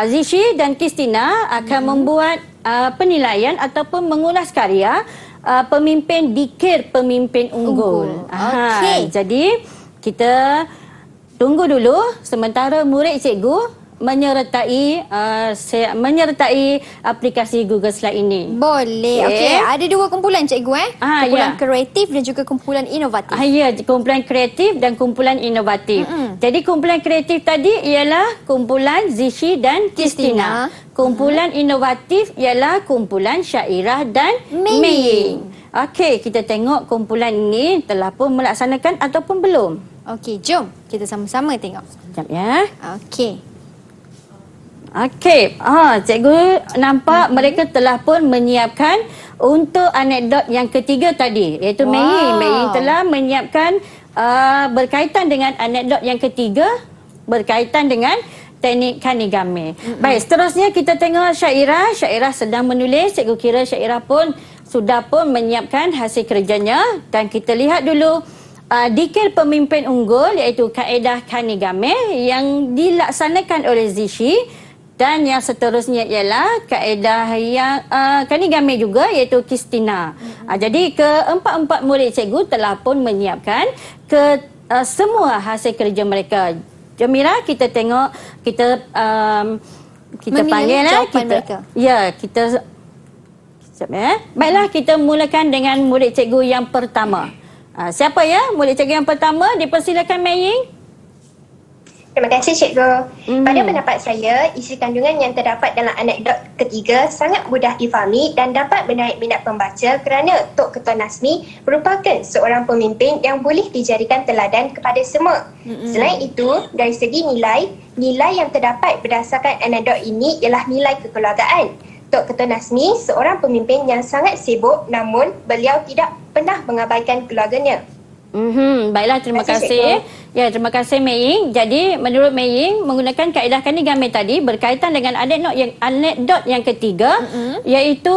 Zishi dan Kristina akan membuat penilaian ataupun mengulas karya pemimpin dikir pemimpin unggul. Okey. Jadi kita tunggu dulu sementara murid cikgu menyertai aplikasi Google Slide ini. Boleh. Okey, ada dua kumpulan cikgu kumpulan ya. kreatif dan juga kumpulan inovatif. Ya, kumpulan kreatif dan kumpulan inovatif. Jadi kumpulan kreatif tadi ialah kumpulan Zishi dan Kristina. Kumpulan inovatif ialah kumpulan Syairah dan Mei. Okey, kita tengok kumpulan ini telah pun melaksanakan ataupun belum. Okey, jom kita sama-sama tengok. Sekejap ya. Okey. Okey, cikgu nampak mereka telah pun menyiapkan untuk anekdot yang ketiga tadi, iaitu Mei. Mei telah menyiapkan berkaitan dengan anekdot yang ketiga, berkaitan dengan teknik kanigame. Baik, seterusnya kita tengok Syairah. Syairah sedang menulis, cikgu kira Syairah pun sudah pun menyiapkan hasil kerjanya dan kita lihat dulu dikir pemimpin unggul iaitu kaedah kanigame yang dilaksanakan oleh Zishi. Dan yang seterusnya ialah kaedah yang kanigame juga iaitu Kristina. Jadi keempat-empat murid cikgu telah pun menyiapkan semua hasil kerja mereka. Jom Mira, kita tengok, kita panggil mereka. Ya, kita sekejap ya. Baiklah, kita mulakan dengan murid cikgu yang pertama. Siapa ya murid cikgu yang pertama? Dipersilakan Mei. Terima kasih cikgu. Pada pendapat saya, isi kandungan yang terdapat dalam anekdot ketiga sangat mudah difahami dan dapat menarik minat pembaca kerana Tok Ketua Nazmi merupakan seorang pemimpin yang boleh dijadikan teladan kepada semua. Selain itu, dari segi nilai yang terdapat berdasarkan anekdot ini ialah nilai kekeluargaan. Tok Ketua Nazmi seorang pemimpin yang sangat sibuk namun beliau tidak pernah mengabaikan keluarganya. Baiklah, terima kasih. Ya, terima kasih Mei. Jadi menurut Mei menggunakan kaedah kanigame tadi berkaitan dengan anekdot yang ketiga iaitu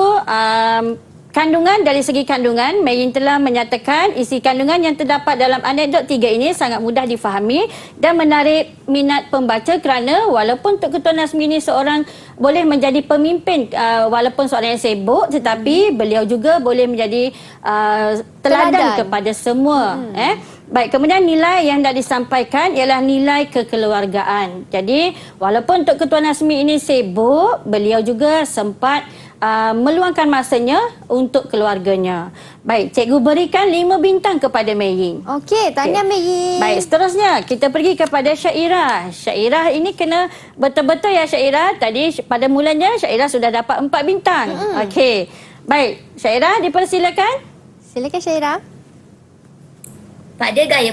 kandungan. Dari segi kandungan, Mei telah menyatakan isi kandungan yang terdapat dalam anekdot tiga ini sangat mudah difahami dan menarik minat pembaca kerana walaupun Tok Ketua Nazmi ini seorang boleh menjadi pemimpin walaupun seorang yang sibuk tetapi beliau juga boleh menjadi teladan kepada semua. Baik, kemudian nilai yang dah disampaikan ialah nilai kekeluargaan. Jadi walaupun Tok Ketua Nazmi ini sibuk, beliau juga sempat meluangkan masanya untuk keluarganya. Baik, cikgu berikan 5 bintang kepada Mei. Okey, tahniah Mei. Baik, seterusnya kita pergi kepada Syairah. Syairah ini kena betul-betul ya Syairah. Tadi pada mulanya Syairah sudah dapat 4 bintang. Okey. Baik, Syairah dipersilakan. Silakan Syairah. Pada gaya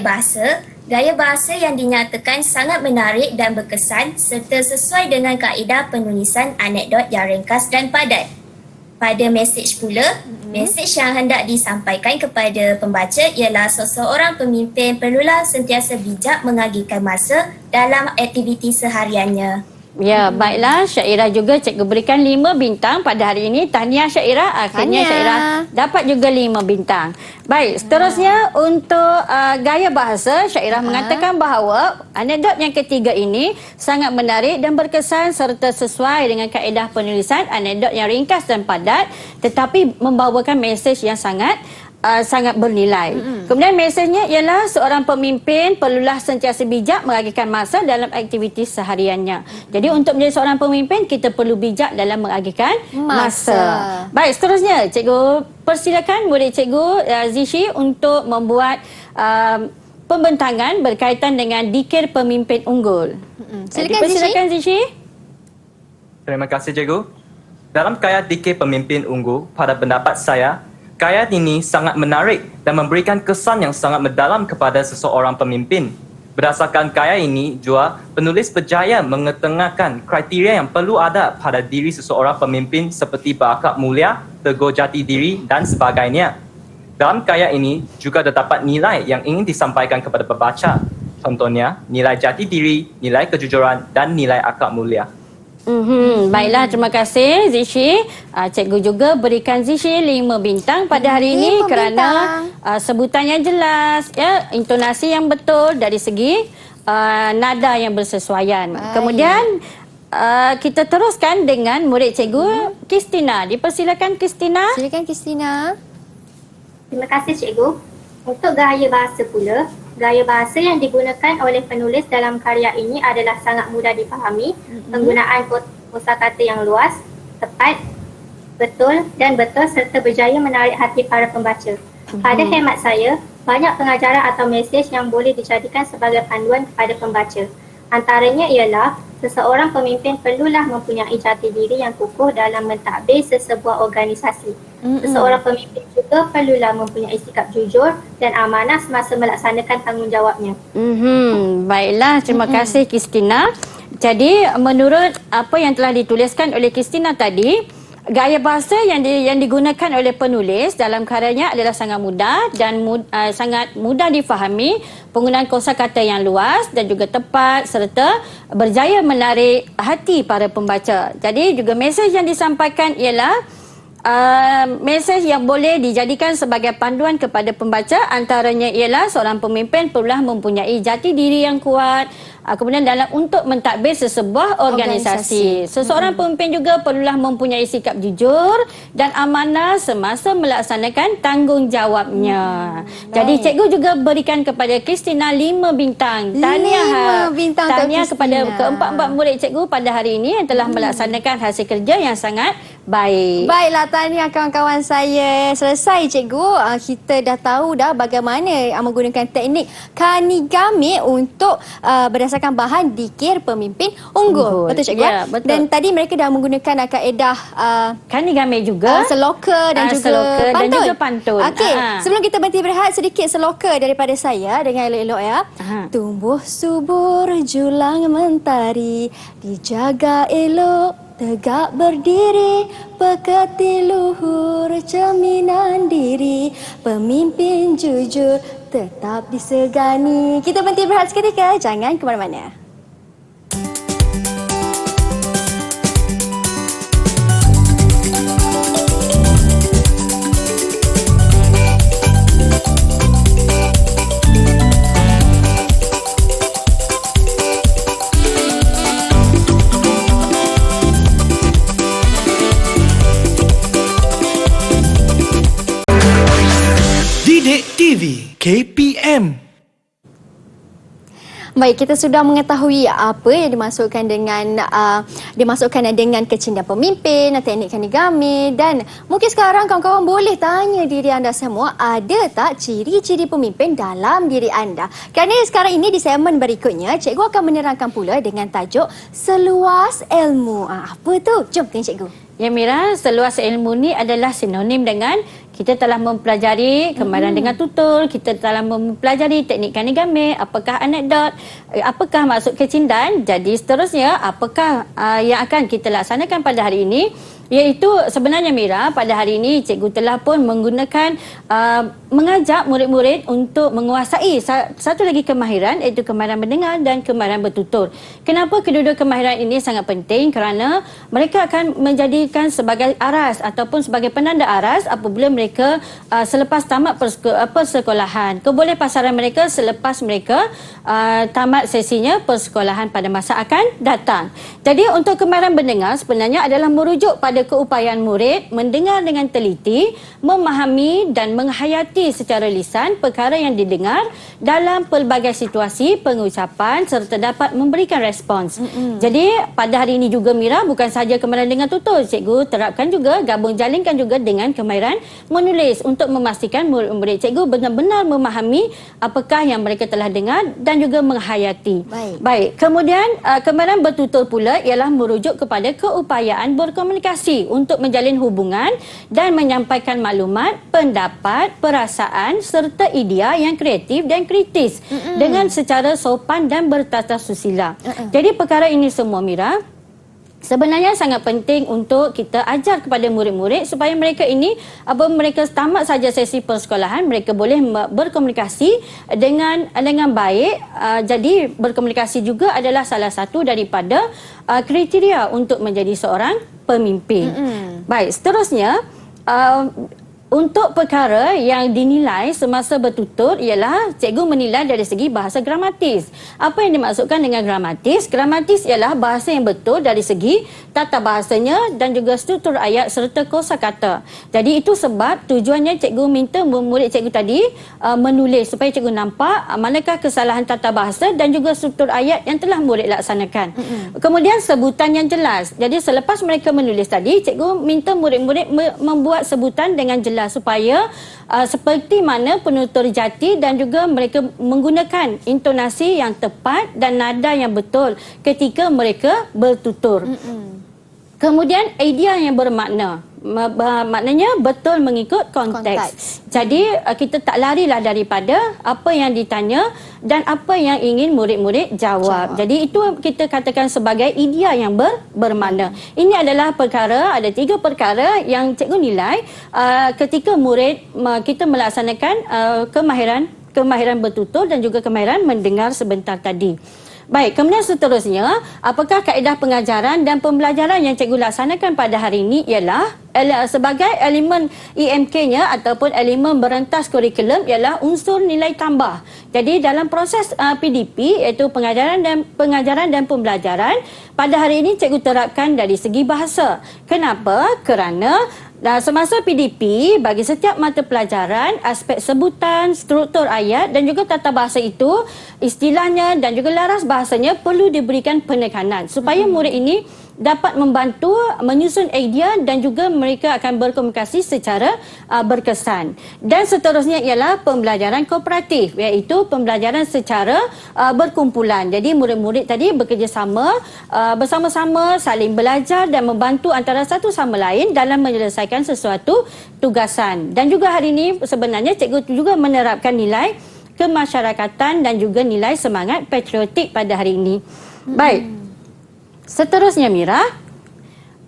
bahasa yang dinyatakan sangat menarik dan berkesan serta sesuai dengan kaedah penulisan anekdot yang ringkas dan padat. Pada mesej pula, mesej yang hendak disampaikan kepada pembaca ialah seseorang pemimpin perlulah sentiasa bijak mengagihkan masa dalam aktiviti sehariannya. Ya, baiklah. Syairah juga cikgu berikan 5 bintang pada hari ini. Tahniah Syairah. Akhirnya Syairah dapat juga 5 bintang. Baik, seterusnya untuk gaya bahasa, Syairah mengatakan bahawa anekdot yang ketiga ini sangat menarik dan berkesan serta sesuai dengan kaedah penulisan anekdot yang ringkas dan padat tetapi membawakan mesej yang sangat bernilai. Kemudian mesejnya ialah seorang pemimpin perlulah sentiasa bijak mengagihkan masa dalam aktiviti sehariannya. Jadi untuk menjadi seorang pemimpin kita perlu bijak dalam mengagihkan masa. Baik, seterusnya cikgu persilakan murid cikgu Zishi untuk membuat pembentangan berkaitan dengan dikir pemimpin unggul. Silakan Zishi. Terima kasih cikgu. Dalam kaya dikir pemimpin unggul, pada pendapat saya, kaya ini sangat menarik dan memberikan kesan yang sangat mendalam kepada seseorang pemimpin. Berdasarkan kaya ini juga, penulis berjaya mengetengahkan kriteria yang perlu ada pada diri seseorang pemimpin seperti berakhlak mulia, teguh jati diri dan sebagainya. Dalam karya ini juga terdapat nilai yang ingin disampaikan kepada pembaca. Contohnya, nilai jati diri, nilai kejujuran dan nilai akhlak mulia. Baiklah, terima kasih Zishi. Cikgu juga berikan Zishi 5 bintang pada hari ini 5 kerana bintang. sebutan yang jelas, ya, intonasi yang betul dari segi nada yang bersesuaian. Baik. Kemudian kita teruskan dengan murid cikgu Kristina. Dipersilakan Kristina. Silakan Kristina. Terima kasih cikgu. Untuk gaya bahasa pula, gaya bahasa yang digunakan oleh penulis dalam karya ini adalah sangat mudah dipahami, penggunaan kosakata yang luas, tepat, betul serta berjaya menarik hati para pembaca. Pada hemat saya, banyak pengajaran atau mesej yang boleh dijadikan sebagai panduan kepada pembaca. Antaranya ialah seseorang pemimpin perlulah mempunyai jati diri yang kukuh dalam mentadbir sesebuah organisasi. Seseorang pemimpin juga perlulah mempunyai sikap jujur dan amanah semasa melaksanakan tanggungjawabnya. Baiklah, terima kasih Kristina. Jadi menurut apa yang telah dituliskan oleh Kristina tadi, gaya bahasa yang digunakan oleh penulis dalam karyanya adalah sangat mudah dan sangat mudah difahami, penggunaan kosakata yang luas dan juga tepat serta berjaya menarik hati para pembaca. Jadi juga mesej yang disampaikan ialah mesej yang boleh dijadikan sebagai panduan kepada pembaca, antaranya ialah seorang pemimpin perlulah mempunyai jati diri yang kuat, kemudian untuk mentadbir sesebuah organisasi. Seseorang pemimpin juga perlulah mempunyai sikap jujur dan amanah semasa melaksanakan tanggungjawabnya. Jadi cikgu juga berikan kepada Kristina 5 bintang. Tahniah 5 bintang untuk tahniah kepada Kristina. keempat-empat murid cikgu pada hari ini yang telah melaksanakan hasil kerja yang sangat baik. Baiklah, tahniah kawan-kawan saya. Selesai cikgu. Kita dah tahu dah bagaimana menggunakan teknik kanigame untuk berdasarkan bahan dikir pemimpin unggul. Betul cikgu? Ya, betul. Dan tadi mereka dah menggunakan kaedah Kanigame juga. seloka dan juga seloka pantun. dan juga pantun. Okey, sebelum kita berhenti berehat, sedikit seloka daripada saya dengan elok-elok ya. Tumbuh subur julang mentari, dijaga elok tegak berdiri, pekati luhur cerminan diri, pemimpin jujur tetap disegani. Kita berhenti berehat seketika, jangan ke mana-mana. Didik TV KPM. Baik, kita sudah mengetahui apa yang dimasukkan dengan kecindihan pemimpin, teknik kanigame, dan mungkin sekarang kawan-kawan boleh tanya diri anda semua, ada tak ciri-ciri pemimpin dalam diri anda? Kerana sekarang ini di segmen berikutnya, cikgu akan menerangkan pula dengan tajuk Seluas Ilmu. Apa tu? Jom tengok cikgu. Ya Mira, seluas ilmu ni adalah sinonim dengan kita telah mempelajari kemahiran dengan tutur, kita telah mempelajari teknik kanigame, apakah anekdot, apakah maksud kecindihan. Jadi seterusnya, apakah yang akan kita laksanakan pada hari ini? Iaitu sebenarnya Mira, pada hari ini cikgu telah pun menggunakan mengajak murid-murid untuk menguasai satu lagi kemahiran, iaitu kemahiran mendengar dan kemahiran bertutur. Kenapa kedua-dua kemahiran ini sangat penting? Kerana mereka akan menjadikan sebagai aras ataupun sebagai penanda aras apabila mereka selepas tamat persekolahan. Keboleh pasaran mereka selepas mereka tamat sesinya persekolahan pada masa akan datang. Jadi untuk kemahiran mendengar sebenarnya adalah merujuk pada keupayaan murid mendengar dengan teliti, memahami dan menghayati secara lisan perkara yang didengar dalam pelbagai situasi pengucapan serta dapat memberikan respons. Jadi pada hari ini juga Mira, bukan sahaja kemahiran dengar tutur, cikgu terapkan juga, jalinkan juga dengan kemahiran menulis untuk memastikan murid-murid cikgu benar-benar memahami apakah yang mereka telah dengar dan juga menghayati. Baik. Kemudian kemahiran bertutur pula ialah merujuk kepada keupayaan berkomunikasi untuk menjalin hubungan dan menyampaikan maklumat, pendapat, perasaan serta idea yang kreatif dan kritis dengan secara sopan dan bertata susila. Jadi perkara ini semua Mira sebenarnya sangat penting untuk kita ajar kepada murid-murid supaya mereka ini mereka tamat saja sesi persekolahan, mereka boleh berkomunikasi dengan baik. Jadi berkomunikasi juga adalah salah satu daripada kriteria untuk menjadi seorang pemimpin. Baik, seterusnya untuk perkara yang dinilai semasa bertutur ialah cikgu menilai dari segi bahasa gramatis. Apa yang dimaksudkan dengan gramatis? Gramatis ialah bahasa yang betul dari segi tata bahasanya dan juga struktur ayat serta kosakata. Jadi itu sebab tujuannya cikgu minta murid cikgu tadi menulis supaya cikgu nampak manakah kesalahan tata bahasa dan juga struktur ayat yang telah murid laksanakan. Kemudian sebutan yang jelas. Jadi selepas mereka menulis tadi, cikgu minta murid-murid membuat sebutan dengan jelas supaya seperti mana penutur jati dan juga mereka menggunakan intonasi yang tepat dan nada yang betul ketika mereka bertutur. Kemudian idea yang bermakna. Maknanya betul mengikut konteks. Jadi kita tak larilah daripada apa yang ditanya dan apa yang ingin murid-murid jawab. Jadi itu kita katakan sebagai idea yang bermakna. Ini adalah perkara, ada 3 perkara yang cikgu nilai ketika murid kita melaksanakan kemahiran bertutur dan juga kemahiran mendengar sebentar tadi. Baik, kemudian seterusnya, apakah kaedah pengajaran dan pembelajaran yang cikgu laksanakan pada hari ini ialah sebagai elemen IMK-nya ataupun elemen berentas kurikulum ialah unsur nilai tambah. Jadi dalam proses PDP iaitu pengajaran dan pembelajaran, pada hari ini cikgu terapkan dari segi bahasa. Kenapa? Kerana semasa PDP, bagi setiap mata pelajaran, aspek sebutan, struktur ayat dan juga tata bahasa itu, istilahnya dan juga laras bahasanya perlu diberikan penekanan supaya murid ini dapat membantu menyusun idea dan juga mereka akan berkomunikasi secara berkesan. Dan seterusnya ialah pembelajaran kooperatif, iaitu pembelajaran secara berkumpulan. Jadi murid-murid tadi bekerjasama bersama-sama, saling belajar dan membantu antara satu sama lain dalam menyelesaikan sesuatu tugasan. Dan juga hari ini sebenarnya cikgu juga menerapkan nilai kemasyarakatan dan juga nilai semangat patriotik pada hari ini. Baik. Seterusnya Mira,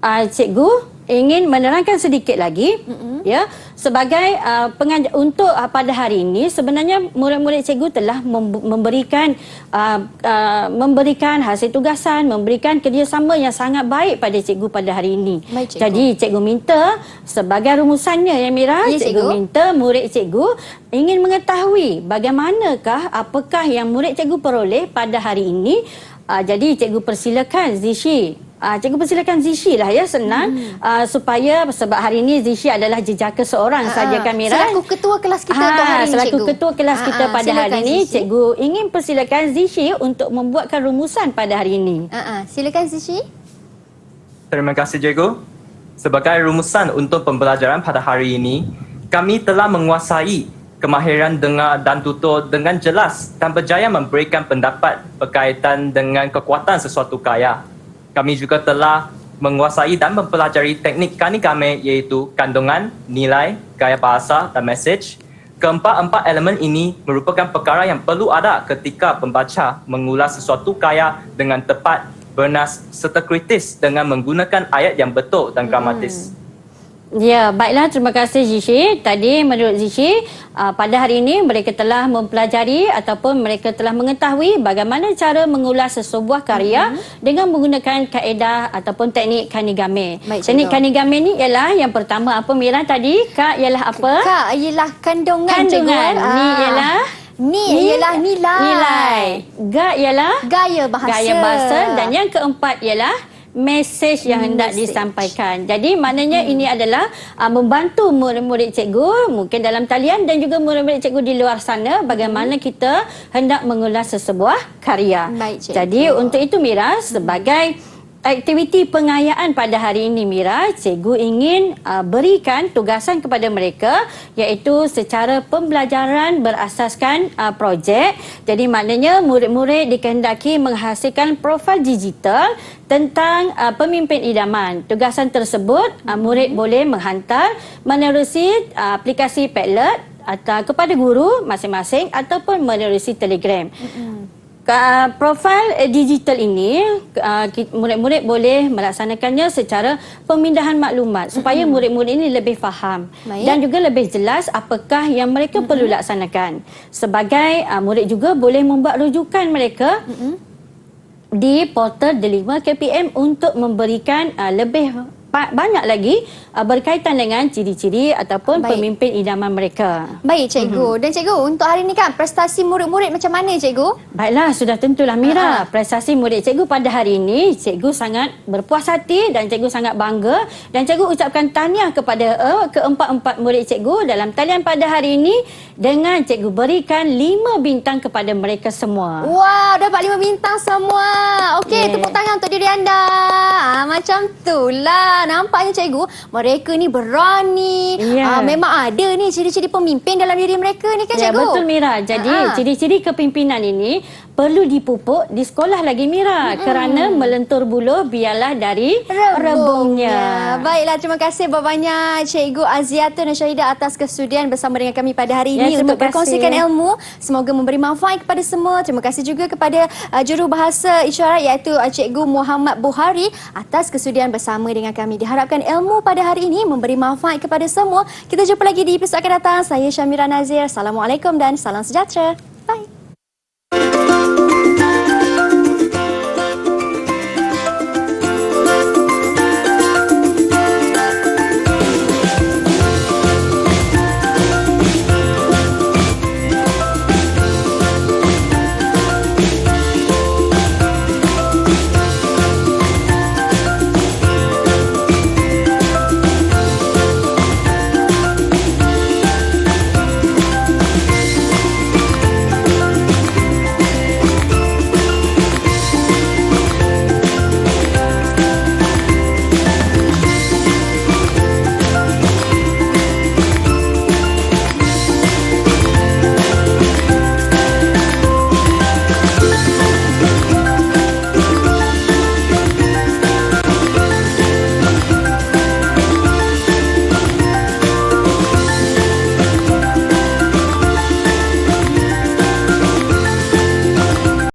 cikgu ingin menerangkan sedikit lagi ya sebagai untuk pada hari ini sebenarnya murid-murid cikgu telah memberikan hasil tugasan, memberikan kerjasama yang sangat baik pada cikgu pada hari ini. Baik, cikgu. Jadi cikgu minta sebagai rumusannya ya Mira, Ya, cikgu minta murid cikgu ingin mengetahui bagaimanakah apakah yang murid cikgu peroleh pada hari ini. Jadi cikgu persilakan Zishi. Cikgu persilakan Zishi lah ya, senang supaya sebab hari ini Zishi adalah jejaka seorang saja kan Mira. Selaku ketua kelas kita untuk hari ini Selaku cikgu. ketua kelas kita pada hari ini, Zishi. cikgu ingin persilakan Zishi untuk membuatkan rumusan pada hari ini. Silakan Zishi. Terima kasih cikgu. Sebagai rumusan untuk pembelajaran pada hari ini, kami telah menguasai kemahiran dengar dan tutur dengan jelas dan berjaya memberikan pendapat berkaitan dengan kekuatan sesuatu kaya. Kami juga telah menguasai dan mempelajari teknik kanigame iaitu kandungan, nilai, gaya bahasa dan mesej. Keempat-empat elemen ini merupakan perkara yang perlu ada ketika pembaca mengulas sesuatu kaya dengan tepat, bernas serta kritis dengan menggunakan ayat yang betul dan gramatis. Ya, baiklah, terima kasih Zishi. Tadi menurut Zishi, pada hari ini mereka telah mempelajari ataupun mereka telah mengetahui bagaimana cara mengulas sesebuah karya dengan menggunakan kaedah ataupun teknik kanigame. Baik, Teknik cikgu. kanigame ni ialah yang pertama apa Mira tadi? Ka ialah apa? Kak ialah kandungan, Kandungan. cikgu. Ni ialah Ni ialah nilai. Ga ialah Gaya bahasa. gaya bahasa dan yang keempat ialah mesej yang hendak disampaikan. Jadi maknanya ini adalah membantu murid-murid cikgu mungkin dalam talian dan juga murid-murid cikgu di luar sana bagaimana kita hendak mengulas sesebuah karya. Baik, cikgu. Jadi untuk itu Mira, sebagai aktiviti pengayaan pada hari ini Mira, cikgu ingin berikan tugasan kepada mereka iaitu secara pembelajaran berasaskan projek. Jadi maknanya murid-murid dikehendaki menghasilkan profil digital tentang pemimpin idaman. Tugasan tersebut murid boleh menghantar menerusi aplikasi Padlet atau kepada guru masing-masing ataupun menerusi Telegram. Profil digital ini murid-murid boleh melaksanakannya secara pemindahan maklumat supaya murid-murid ini lebih faham dan juga lebih jelas apakah yang mereka perlu laksanakan. Sebagai murid juga boleh membuat rujukan mereka di portal Delima KPM untuk memberikan lebih banyak lagi berkaitan dengan ciri-ciri ataupun pemimpin idaman mereka. Baik cikgu. Dan cikgu, untuk hari ini kan prestasi murid-murid macam mana cikgu? Baiklah, sudah tentulah Mira. Prestasi murid cikgu pada hari ini, cikgu sangat berpuas hati dan cikgu sangat bangga dan cikgu ucapkan tahniah kepada keempat-empat murid cikgu dalam talian pada hari ini dengan cikgu berikan 5 bintang kepada mereka semua. Wow, dapat 5 bintang semua. Okey, tepuk tangan untuk diri anda. Macam itulah. Nampaknya cikgu, mereka ni berani. Memang ada ni ciri-ciri pemimpin dalam diri mereka ni kan cikgu? Ya, betul Mira. Jadi ciri-ciri kepimpinan ini perlu dipupuk di sekolah lagi Mira. Kerana melentur buluh biarlah dari rebungnya. Baiklah, terima kasih banyak Cikgu Aziatun dan Syahidah atas kesudian bersama dengan kami pada hari ini untuk berkongsikan ilmu. Semoga memberi manfaat kepada semua. Terima kasih juga kepada jurubahasa isyarat iaitu Cikgu Muhammad Buhari atas kesudian bersama dengan kami. Diharapkan ilmu pada hari ini memberi manfaat kepada semua. Kita jumpa lagi di episod akan datang. Saya Syamira Nazir. Assalamualaikum dan salam sejahtera.